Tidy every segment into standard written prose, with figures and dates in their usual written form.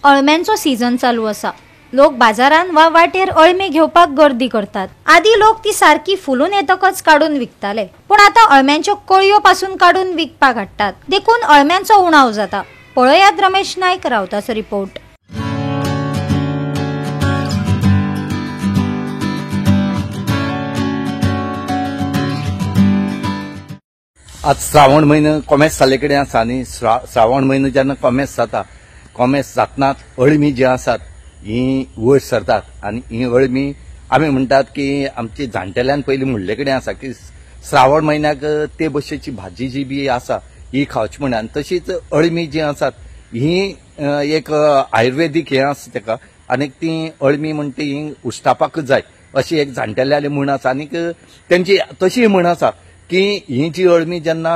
अळम्यांचो season चालू असा। लोक बाजारान वा वाटेर अळमी घेवपाक गर्दी करतात। आधी लोक ती सारखी फुलून येतकच काढून विकताले, पण आता अळम्यांच्यो कळयो पासून काढून विकपाक हाडटात, देखून अळम्यांचो उणाव जाता। पळयात रमेश नायक रावताचो रिपोर्ट। आज श्रावण महिनो कोमेस जाले कडेन आसा आनी श्रावण महिनो जेन्ना कोमेस जाता, कोमेस जातनाच अळमी जी आसात ही वयर सरतात आनी ही अळमी आमी म्हणटात की आमची जाणटेल्यान पयलीं म्हणले कडेन आसा की श्रावण महिन्याक ते भशेची भाजी जी बी आसा ही खावची म्हण। आनी तशीच अळमी जी आसात ही एक आयुर्वेदीक हे आसा तेका, आनी ती अळमी म्हणटा ही उश्टापाक जाय अशी एक जाणटेल्याली म्हण आसा। आनीक तेंची तशी म्हण आसा की ही जी अळमी जेन्ना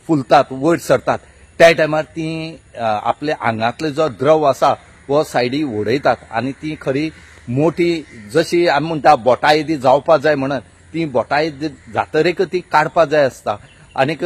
फुलतात वयर सरतात त्या टायमार ती आपल्या आंगातले जो द्रव आसा वो सायडी उडयतात आनी ती खरी मोठी जशी आमी म्हणटा बोटा येदी जावपा जाय म्हणून ती बोटा येदी जातरेक ती काडपा जाय आसता। आनीक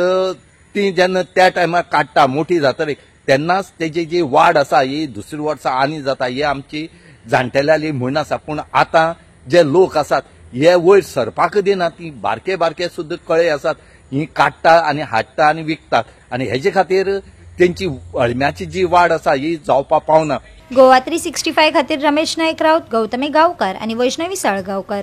ती जेन्ना त्या टायमार काडटा मोठी जातरेक तेन्नाच तेजी जी वाड आसा ही दुसरे वर्सा आनी जाता, ही आमची जाणटेल्याली म्हण आसा। पूण आतां जे लोक आसात हे वयर सरपाक दिना, ती बारके बारके सुद्धा कळे आसात ही काडटा आनी हाडटा आनी विकतात आनी हेजे खातीर तेंची अळम्याची जी वाड आसा ही जावपा पावना। गोवा 365 खातीर रमेश नायक रावत, गौतमी गांवकार आनी वैष्णवी साळगांवकर।